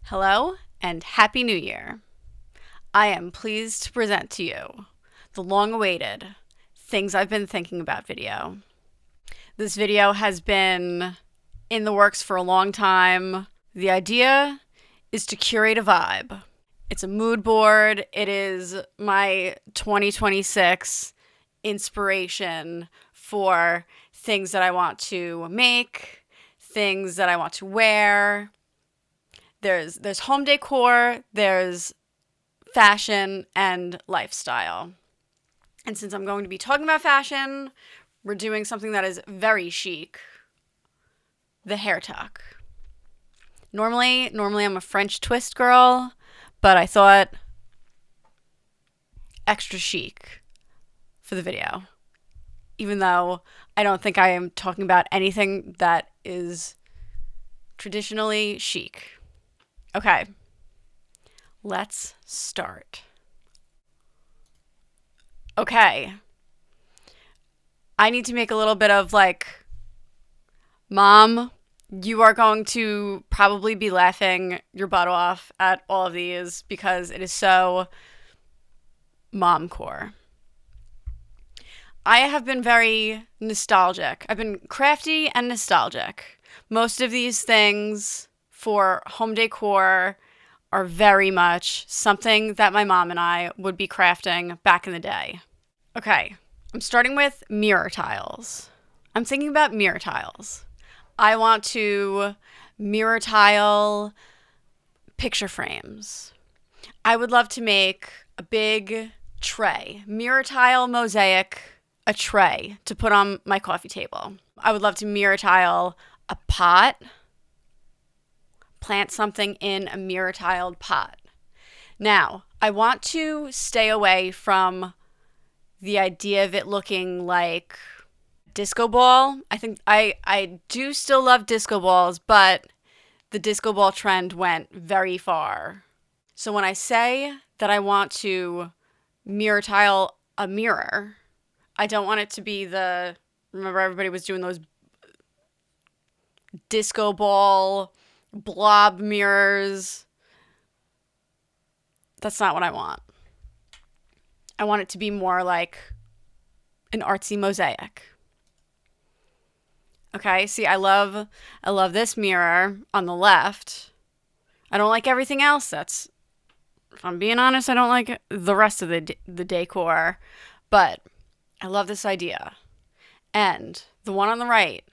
Hello and Happy New Year. I am pleased to present to you the long-awaited Things I've Been Thinking About video. This video has been in the works for a long time. The idea is to curate a vibe. It's a mood board. It is my 2026 inspiration for things that I want to make, things that I want to wear. There's home decor, there's fashion, and lifestyle. And since I'm going to be talking about fashion, we're doing something that is very chic. The hair tuck. Normally I'm a French twist girl, but I thought extra chic for the video. Even though I don't think I am talking about anything that is traditionally chic. Okay, let's start. Okay, I need to make a little bit of Mom, you are going to probably be laughing your butt off at all of these because it is so mom-core. I have been very nostalgic. I've been crafty and nostalgic. Most of these things for home decor are very much something that my mom and I would be crafting back in the day. Okay, I'm starting with mirror tiles. I'm thinking about mirror tiles. I want to mirror tile picture frames. I would love to make a big tray, mirror tile mosaic, a tray to put on my coffee table. I would love to mirror tile a pot, plant something in a mirror tiled pot. Now, I want to stay away from the idea of it looking like disco ball. I think I do still love disco balls, but the disco ball trend went very far. So when I say that I want to mirror tile a mirror, I don't want it to be remember everybody was doing those disco ball blob mirrors. That's not what I want. I want it to be more like an artsy mosaic. Okay, see, I love this mirror on the left. I don't like everything else. If I'm being honest, I don't like the rest of the decor, but I love this idea. And the one on the right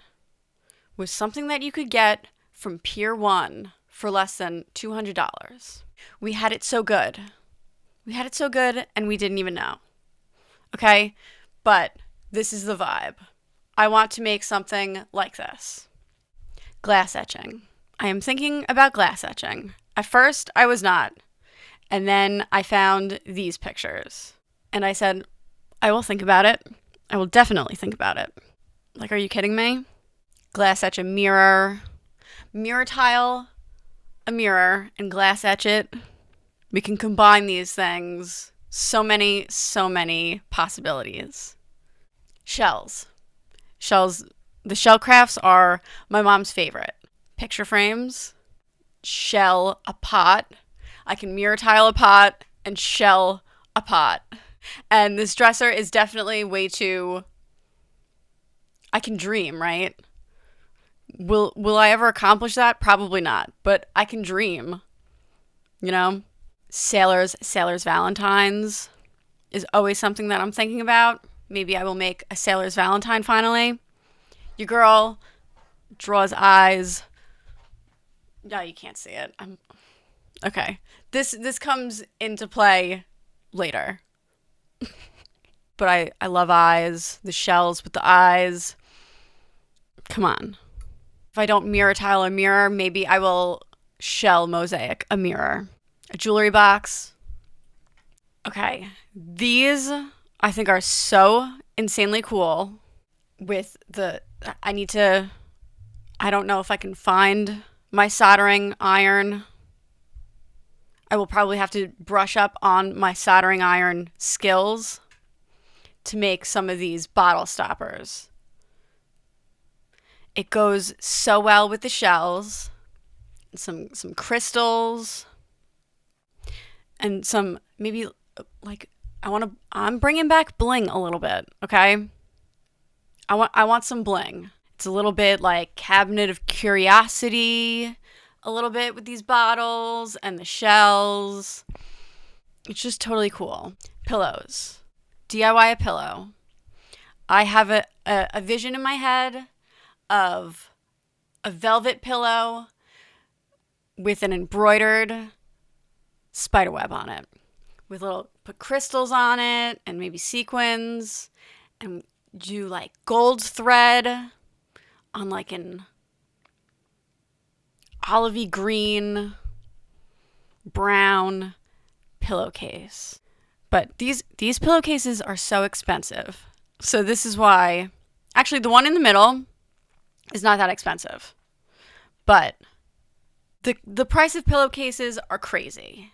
was something that you could get from Pier 1 for less than $200. We had it so good. And we didn't even know. Okay? But this is the vibe. I want to make something like this. Glass etching. I am thinking about glass etching. At first, I was not. And then I found these pictures. And I said, I will think about it. I will definitely think about it. Are you kidding me? Glass etch a mirror. Mirror tile a mirror and glass etch it. We can combine these things. So many possibilities. Shells. The shell crafts are my mom's favorite. Picture frames. Shell a pot. I can mirror tile a pot and shell a pot. And this dresser is definitely way too... I can dream, right? Will I ever accomplish that? Probably not. But I can dream. You know? Sailor's Valentines is always something that I'm thinking about. Maybe I will make a Sailor's Valentine finally. Your girl draws eyes. No, you can't see it. Okay. This comes into play later. But I love eyes. The shells with the eyes. Come on. If I don't mirror tile a mirror, maybe I will shell mosaic a mirror. A jewelry box. Okay. These I think are so insanely cool with I don't know if I can find my soldering iron. I will probably have to brush up on my soldering iron skills to make some of these bottle stoppers. It goes so well with the shells. some crystals, and some maybe like I'm bringing back bling a little bit, okay? I want some bling. It's a little bit like Cabinet of Curiosity, a little bit with these bottles and the shells. It's just totally cool. Pillows. DIY a pillow. I have a vision in my head of a velvet pillow with an embroidered spiderweb on it, with put crystals on it and maybe sequins, and do like gold thread on like an olivey green, brown pillowcase. But these pillowcases are so expensive. So this is why, actually the one in the middle is not that expensive. But the price of pillowcases are crazy.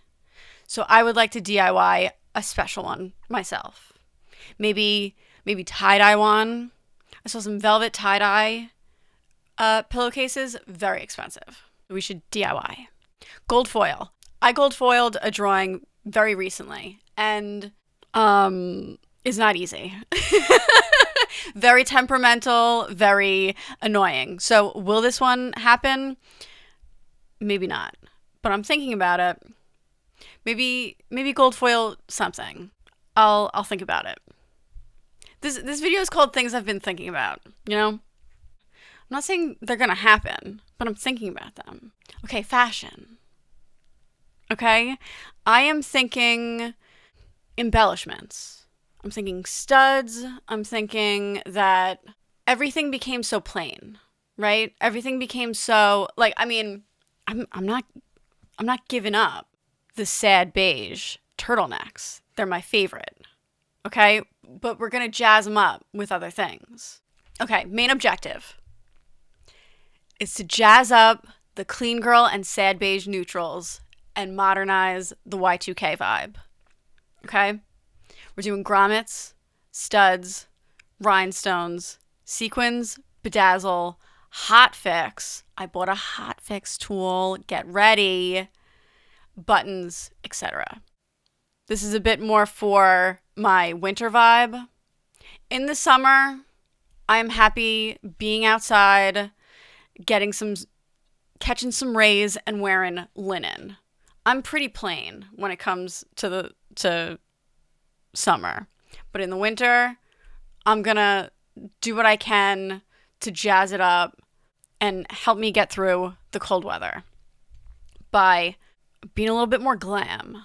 So I would like to DIY a special one myself. Maybe tie-dye one. I saw some velvet tie-dye pillowcases, very expensive. We should DIY. Gold foil. I gold foiled a drawing very recently, and it's not easy. Very temperamental, very annoying. So will this one happen? Maybe not. But I'm thinking about it. Maybe gold foil something. I'll think about it. This video is called Things I've Been Thinking About, you know? I'm not saying they're gonna happen, but I'm thinking about them. Okay, fashion. Okay? I am thinking embellishments. I'm thinking studs. I'm thinking that everything became so plain, right? Everything became so like, I mean, I'm not giving up the sad beige turtlenecks. They're my favorite. Okay? But we're going to jazz them up with other things. Okay, main objective is to jazz up the clean girl and sad beige neutrals and modernize the Y2K vibe. Okay? We're doing grommets, studs, rhinestones, sequins, bedazzle, hot fix. I bought a hot fix tool. Get ready. Buttons, etc. This is a bit more for my winter vibe. In the summer, I'm happy being outside, catching some rays and wearing linen. I'm pretty plain when it comes to summer. But in the winter, I'm gonna do what I can to jazz it up and help me get through the cold weather by being a little bit more glam.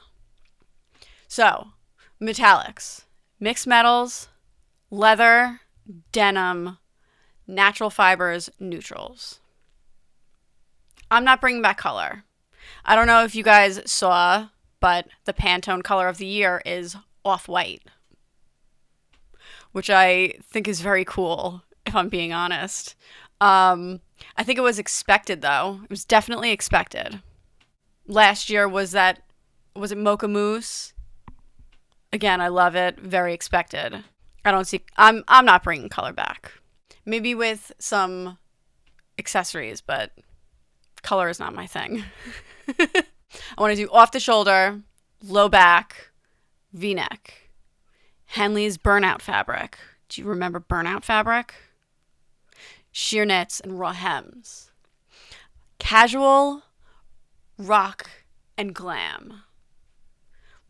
So, metallics, mixed metals, leather, denim, natural fibers, neutrals. I'm not bringing back color. I don't know if you guys saw, but the Pantone color of the year is off-white, which I think is very cool, if I'm being honest. I think it was expected, though. It was definitely expected. Last year was it Mocha Mousse? Again, I love it. Very expected. I'm not bringing color back. Maybe with some accessories, but color is not my thing. I want to do off the shoulder, low back, V-neck. Henley's burnout fabric. Do you remember burnout fabric? Sheer knits and raw hems. Casual, rock, and glam.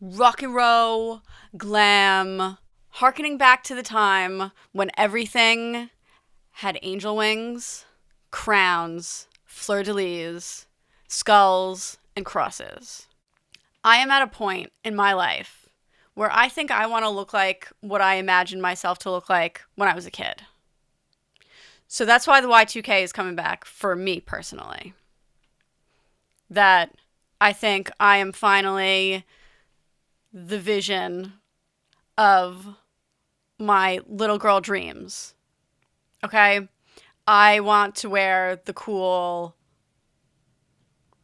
Rock and roll, glam, harkening back to the time when everything had angel wings, crowns, fleur-de-lis, skulls, and crosses. I am at a point in my life where I think I want to look like what I imagined myself to look like when I was a kid. So that's why the Y2K is coming back for me personally. That I think I am finally the vision of my little girl dreams. Okay? I want to wear the cool,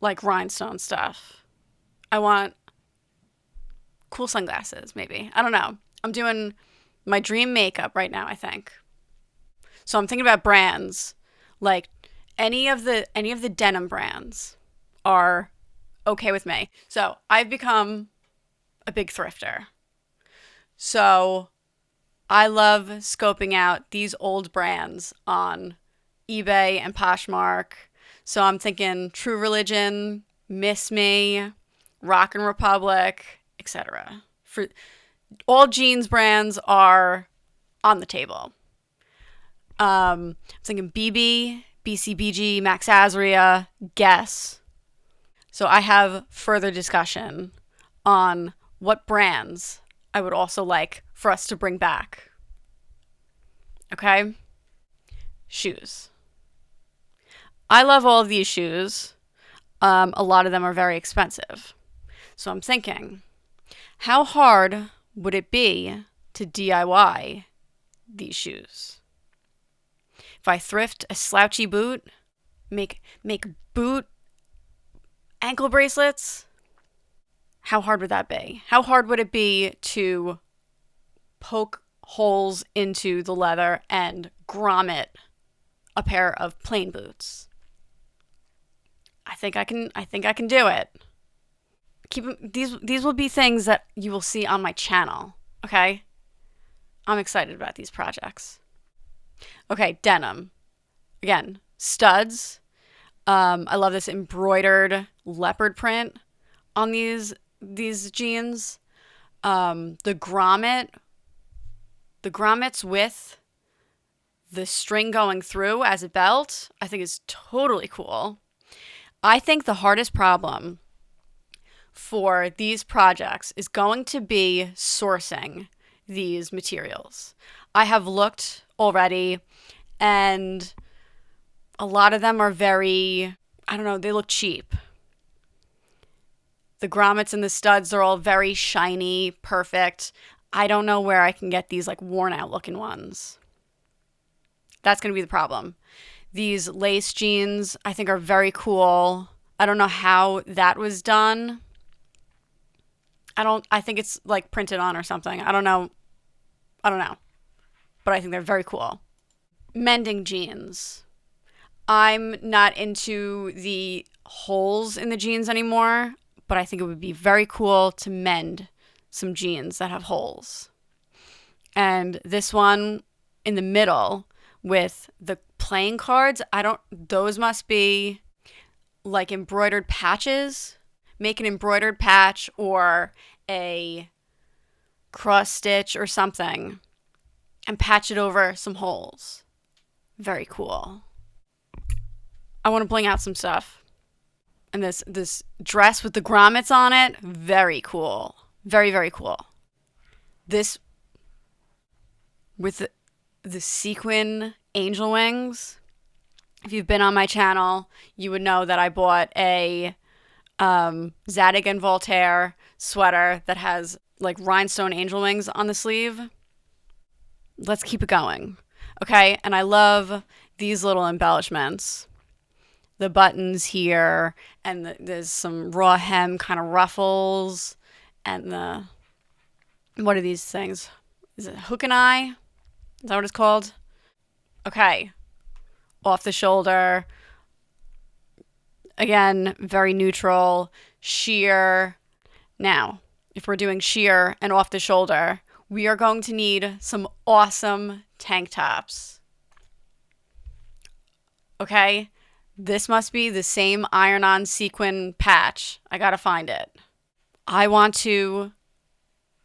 like, rhinestone stuff. I want cool sunglasses, maybe. I don't know. I'm doing my dream makeup right now, I think. So I'm thinking about brands, like any of the denim brands, are okay with me. So I've become a big thrifter. So I love scoping out these old brands on eBay and Poshmark. So I'm thinking True Religion, Miss Me, Rock and Republic, etc. For all jeans brands are on the table. I'm thinking BB, BCBG, Max Azria, Guess. So I have further discussion on what brands I would also like for us to bring back. Okay? Shoes. I love all of these shoes. A lot of them are very expensive. So I'm thinking, how hard would it be to DIY these shoes? If I thrift a slouchy boot, make boot ankle bracelets, how hard would that be? How hard would it be to poke holes into the leather and grommet a pair of plain boots? I think I can do it. These will be things that you will see on my channel, okay? I'm excited about these projects. Okay, denim. Again, studs. I love this embroidered leopard print on these jeans. The grommets with the string going through as a belt, I think is totally cool. I think the hardest problem for these projects is going to be sourcing these materials. I have looked already, and a lot of them are very, I don't know, they look cheap. The grommets and the studs are all very shiny, perfect. I don't know where I can get these like worn out looking ones. That's going to be the problem. These lace jeans I think are very cool. I don't know how that was done. I think it's like printed on or something. I don't know. But I think they're very cool. Mending jeans. I'm not into the holes in the jeans anymore, but I think it would be very cool to mend some jeans that have holes. And this one in the middle with the playing cards, those must be like embroidered patches. Make an embroidered patch or a cross stitch or something and patch it over some holes. Very cool. I want to bling out some stuff. And this dress with the grommets on it, very cool. Very, very cool. This with the sequin angel wings. If you've been on my channel, you would know that I bought a Zadig and Voltaire sweater that has like rhinestone angel wings on the sleeve. Let's keep it going. Okay, and I love these little embellishments. The buttons here, and there's some raw hem kind of ruffles, and what are these things? Is it hook and eye? Is that what it's called? Okay, off the shoulder. Again, very neutral, sheer. Now, if we're doing sheer and off the shoulder, we are going to need some awesome tank tops. Okay? This must be the same iron-on sequin patch. I gotta find it. I want to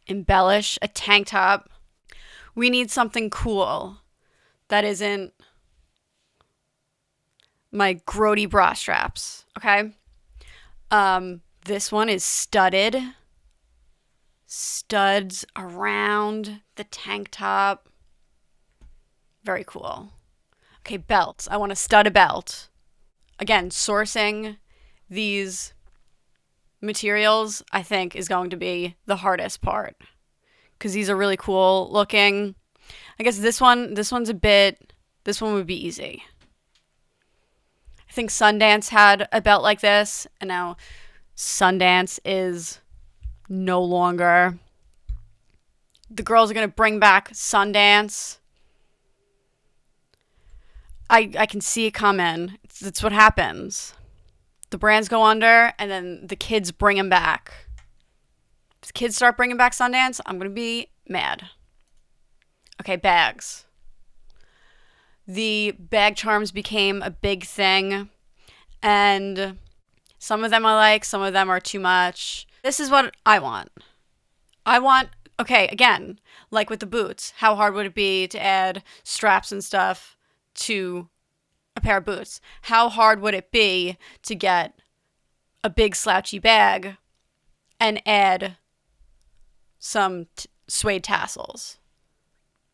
embellish a tank top. We need something cool that isn't my grody bra straps, okay? This one is studded. Studs around the tank top. Very cool. Okay, belts. I want to stud a belt. Again, sourcing these materials, I think, is going to be the hardest part. Because these are really cool looking. I guess this one would be easy. I think Sundance had a belt like this, and now Sundance is no longer. The girls are going to bring back Sundance. I can see it coming. It's what happens. the brands go under and then the kids bring them back. If the kids start bringing back Sundance, I'm going to be mad. Okay, bags. The bag charms became a big thing, and some of them I like, some of them are too much. This is what I want. Okay, again, like with the boots, how hard would it be to add straps and stuff to a pair of boots? How hard would it be to get a big slouchy bag and add some suede tassels?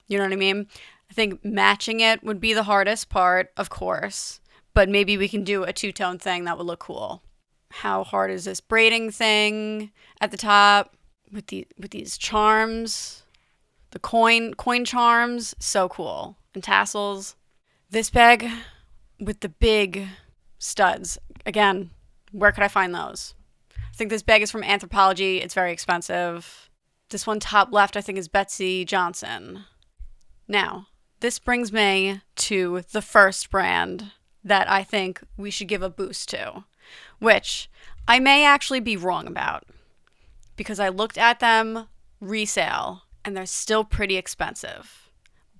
You know what I mean? I think matching it would be the hardest part, of course, but maybe we can do a two-tone thing that would look cool. How hard is this braiding thing at the top with these charms? The coin charms, so cool. And tassels. This bag with the big studs. Again, where could I find those? I think this bag is from Anthropologie. It's very expensive. This one top left, I think, is Betsy Johnson. Now, this brings me to the first brand that I think we should give a boost to, which I may actually be wrong about because I looked at them resale and they're still pretty expensive.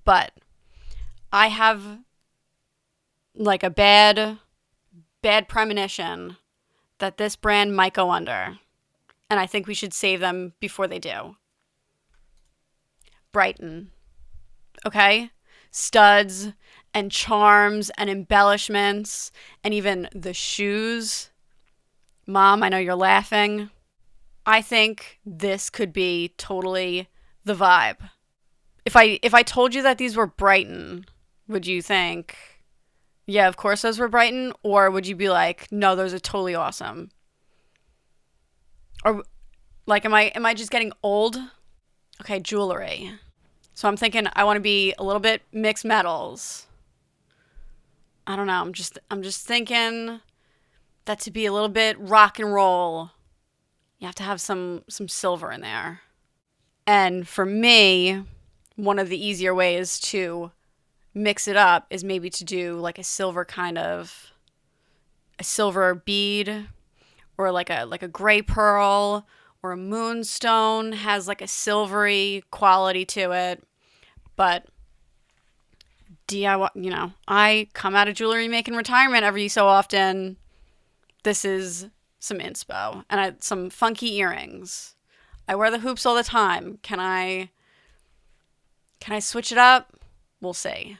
But I have like a bad premonition that this brand might go under, and I think we should save them before they do. Brighton. Okay? Studs and charms and embellishments and even the shoes. Mom, I know you're laughing. I think this could be totally the vibe. If I told you that these were Brighton, would you think, yeah, of course those were Brighton? Or would you be like, no, those are totally awesome? Or like, am I just getting old? Okay, jewelry. So I'm thinking I want to be a little bit mixed metals. I don't know. I'm just thinking that to be a little bit rock and roll, you have to have some silver in there. And for me, one of the easier ways to mix it up is maybe to do like a silver bead, or like a gray pearl, or a moonstone has like a silvery quality to it. But DIY, I come out of jewelry making retirement every so often. This is some inspo, and some funky earrings. I wear the hoops all the time. Can I switch it up? We'll see.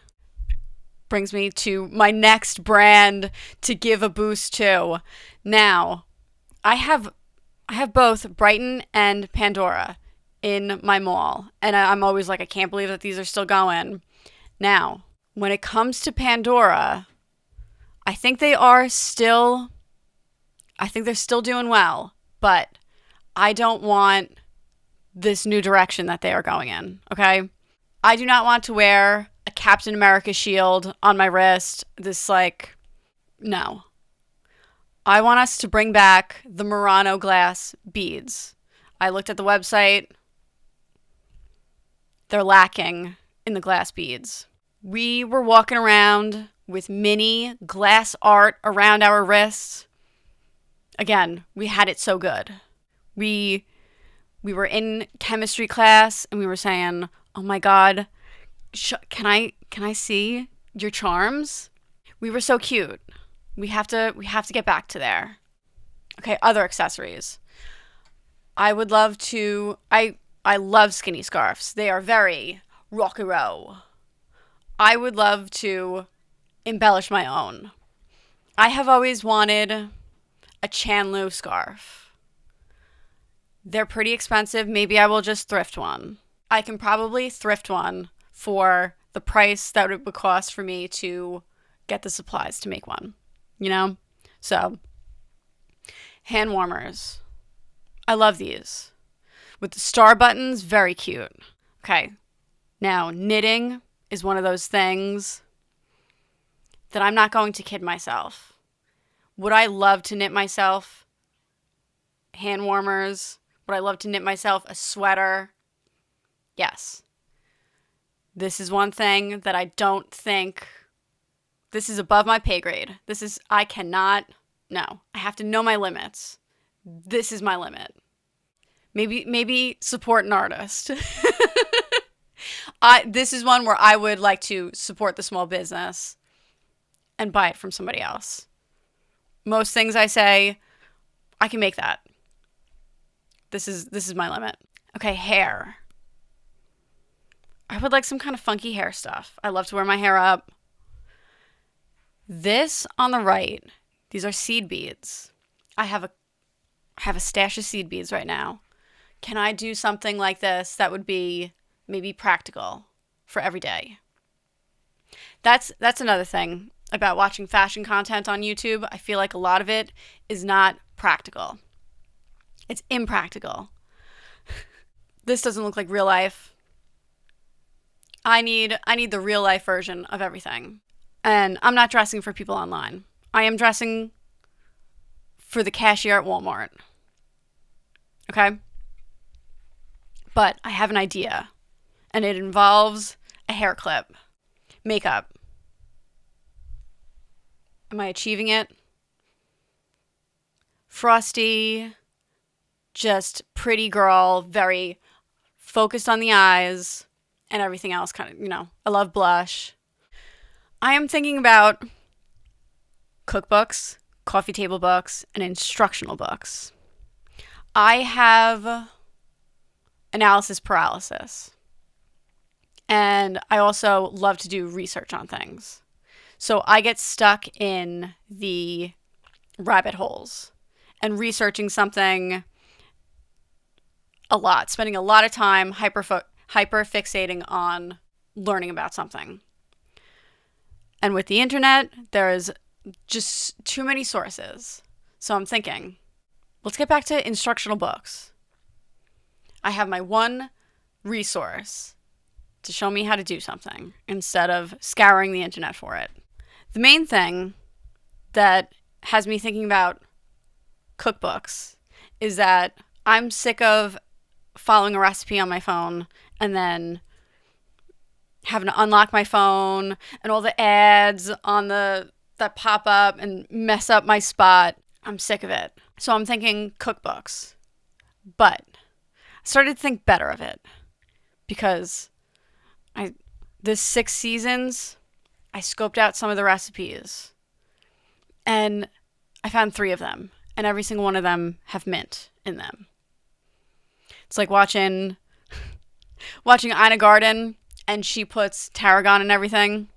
Brings me to my next brand to give a boost to. Now, I have both Brighton and Pandora in my mall, and I'm always like, I can't believe that these are still going. Now, when it comes to Pandora, I think they're still doing well, but I don't want this new direction that they are going in, okay? I do not want to wear a Captain America shield on my wrist. No. I want us to bring back the Murano glass beads. I looked at the website. They're lacking in the glass beads. We were walking around with mini glass art around our wrists. Again, we had it so good. We were in chemistry class and we were saying, "Oh my God, can I see your charms?" We were so cute. We have to get back to there. Okay, other accessories. I love skinny scarves. They are very rock and roll. I would love to embellish my own. I have always wanted a Chandlu scarf. They're pretty expensive. Maybe I will just thrift one. I can probably thrift one for the price that it would cost for me to get the supplies to make one. So, hand warmers. I love these. With the star buttons, very cute. Okay, now knitting is one of those things that I'm not going to kid myself. Would I love to knit myself hand warmers? Would I love to knit myself a sweater? Yes. This is one thing that I don't think... This is above my pay grade. I cannot No, I have to know my limits. This is my limit. Maybe support an artist. This is one where I would like to support the small business and buy it from somebody else. Most things I say, I can make that. This is my limit. Okay, hair. I would like some kind of funky hair stuff. I love to wear my hair up. This on the right, these are seed beads. I have a stash of seed beads right now. Can I do something like this that would be maybe practical for every day? That's another thing about watching fashion content on YouTube. I feel like a lot of it is not practical. It's impractical. This doesn't look like real life. I need the real life version of everything. And I'm not dressing for people online. I am dressing for the cashier at Walmart. Okay? But I have an idea. And it involves a hair clip. Makeup. Am I achieving it? Frosty, just pretty girl, very focused on the eyes and everything else kind of, I love blush. I am thinking about cookbooks, coffee table books, and instructional books. I have analysis paralysis. And I also love to do research on things. So I get stuck in the rabbit holes and researching something a lot, spending a lot of time hyper fixating on learning about something. And with the internet, there's just too many sources. So I'm thinking, let's get back to instructional books. I have my one resource to show me how to do something instead of scouring the internet for it. The main thing that has me thinking about cookbooks is that I'm sick of following a recipe on my phone and then having to unlock my phone and all the ads on that pop up and mess up my spot. I'm sick of it. So I'm thinking cookbooks. But I started to think better of it because this 6 seasons, I scoped out some of the recipes and I found 3 of them, and every single one of them have mint in them. It's like watching Ina Garden and she puts tarragon in everything.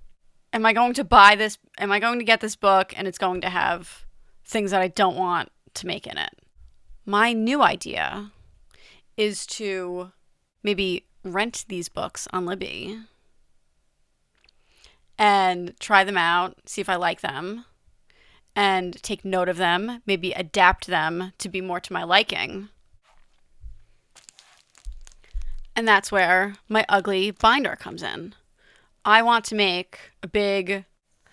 Am I going to buy this? Am I going to get this book and it's going to have things that I don't want to make in it? My new idea is to maybe rent these books on Libby and try them out, see if I like them, and take note of them, maybe adapt them to be more to my liking. And that's where my ugly binder comes in. I want to make a big,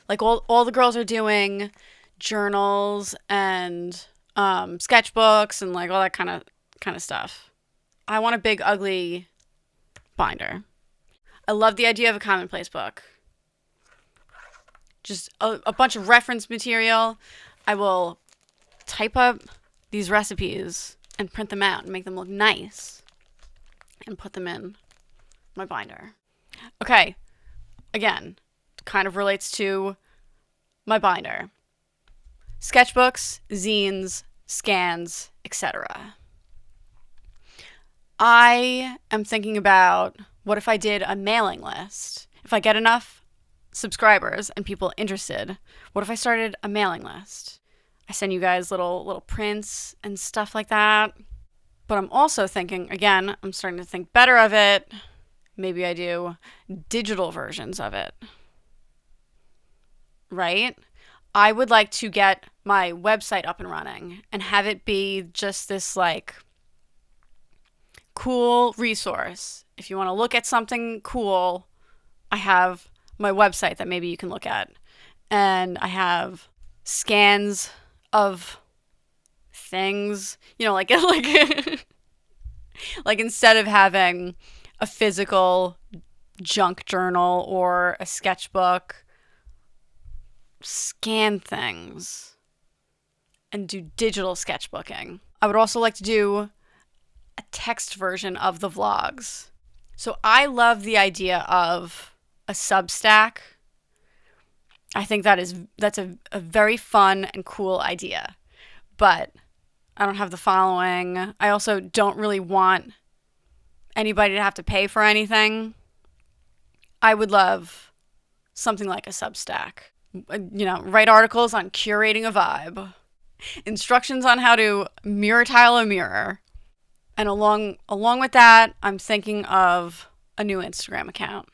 like all the girls are doing, journals and sketchbooks and like all that kind of stuff. I want a big ugly binder. I love the idea of a commonplace book. Just a bunch of reference material. I will type up these recipes and print them out and make them look nice and put them in my binder. Okay, again, kind of relates to my binder. Sketchbooks, zines, scans, etc. I am thinking about what if I did a mailing list? If I get enough subscribers and people interested, what if I started a mailing list? I send you guys little prints and stuff like that. But I'm also thinking, again, I'm starting to think better of it. Maybe I do digital versions of it. Right? I would like to get my website up and running and have it be just this like cool resource. If you want to look at something cool, I have my website that maybe you can look at. And I have scans of things, like like instead of having a physical junk journal or a sketchbook, scan things. and do digital sketchbooking. I would also like to do a text version of the vlogs. So I love the idea of a Substack. I think that's a very fun and cool idea. But I don't have the following. I also don't really want anybody to have to pay for anything. I would love something like a Substack. Write articles on curating a vibe. Instructions on how to mirror tile a mirror. And along with that, I'm thinking of a new Instagram account.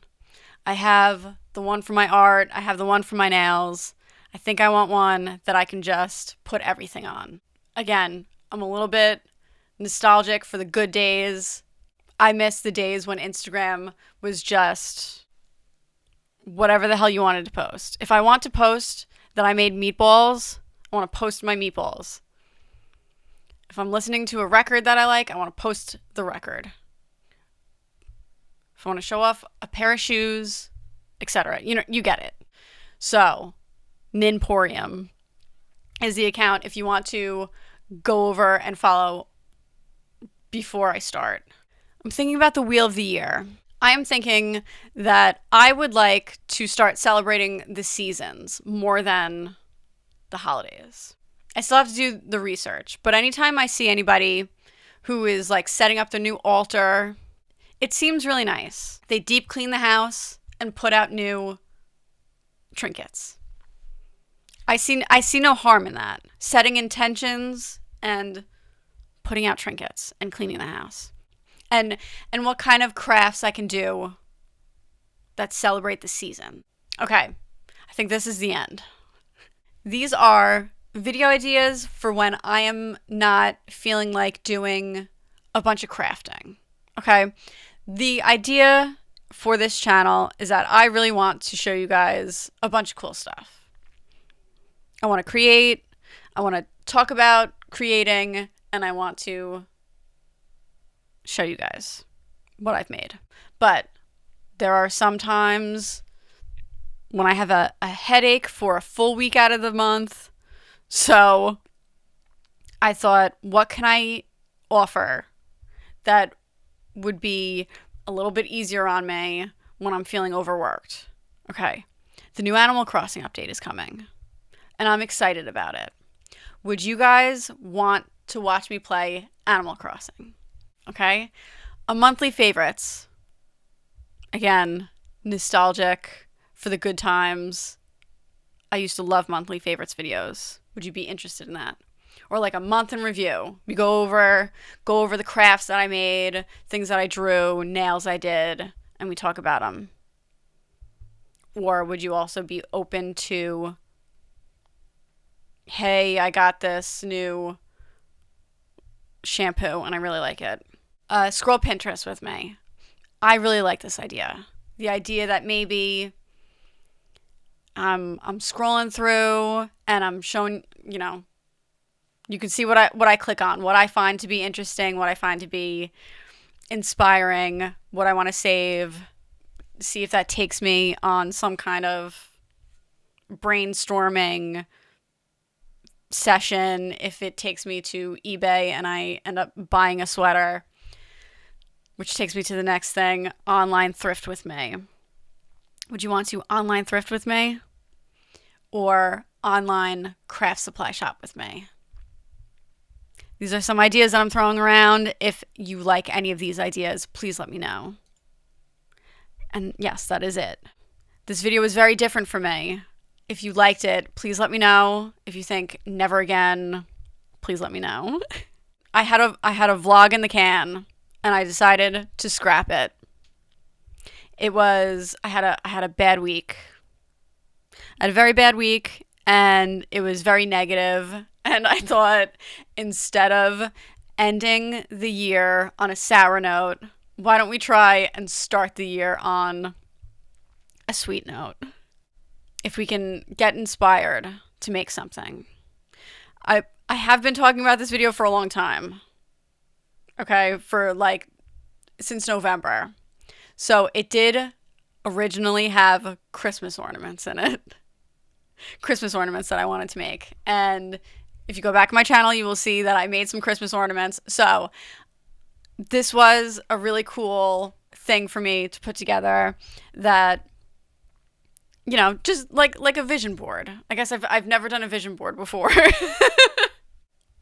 I have the one for my art. I have the one for my nails. I think I want one that I can just put everything on. Again, I'm a little bit nostalgic for the good days. I miss the days when Instagram was just whatever the hell you wanted to post. If I want to post that I made meatballs, I want to post my meatballs. If I'm listening to a record that I like, I want to post the record. If I want to show off a pair of shoes, etc. You get it. So, Ninporium is the account if you want to go over and follow before I start. I'm thinking about the Wheel of the Year. I am thinking that I would like to start celebrating the seasons more than the holidays. I still have to do the research, but anytime I see anybody who is like setting up their new altar, it seems really nice. They deep clean the house and put out new trinkets. I see no harm in that. Setting intentions and putting out trinkets and cleaning the house. And what kind of crafts I can do that celebrate the season. Okay, I think this is the end. These are video ideas for when I am not feeling like doing a bunch of crafting. Okay, the idea for this channel is that I really want to show you guys a bunch of cool stuff. I want to create, I want to talk about creating, and I want to show you guys what I've made. But there are some times when I have a headache for a full week out of the month. So I thought, what can I offer that would be a little bit easier on me when I'm feeling overworked? Okay, the new Animal Crossing update is coming, and I'm excited about it. Would you guys want to watch me play Animal Crossing? Okay, a monthly favorites. Again, nostalgic for the good times. I used to love monthly favorites videos. Would you be interested in that? Or like a month in review. We go over the crafts that I made, things that I drew, nails I did, and we talk about them. Or would you also be open to, hey, I got this new shampoo and I really like it. Scroll Pinterest with me. I really like this idea. The idea that maybe I'm scrolling through and I'm showing, you can see what I click on, what I find to be interesting, what I find to be inspiring, what I want to save, see if that takes me on some kind of brainstorming session, if it takes me to eBay and I end up buying a sweater, which takes me to the next thing, online thrift with me. Would you want to online thrift with me or online craft supply shop with me? These are some ideas that I'm throwing around. If you like any of these ideas, please let me know. And yes, that is it. This video was very different for me. If you liked it, please let me know. If you think never again, please let me know. I had a vlog in the can and I decided to scrap it. I had a bad week. I had a very bad week and it was very negative. And I thought, instead of ending the year on a sour note, why don't we try and start the year on a sweet note? If we can get inspired to make something. I have been talking about this video for a long time. Okay, for since November. So it did originally have Christmas ornaments in it. Christmas ornaments that I wanted to make. And If you go back to my channel, you will see that I made some Christmas ornaments. So this was a really cool thing for me to put together that, you know, just like a vision board. I guess I've never done a vision board before.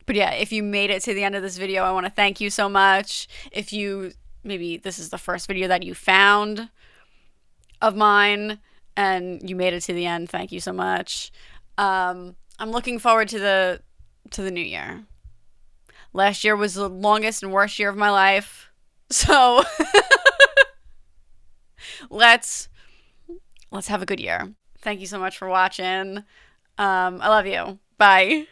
But yeah, if you made it to the end of this video, I want to thank you so much. If you, maybe this is the first video that you found of mine and you made it to the end, thank you so much. I'm looking forward to the new year. Last year was the longest and worst year of my life. So let's have a good year. Thank you so much for watching. I love you. Bye.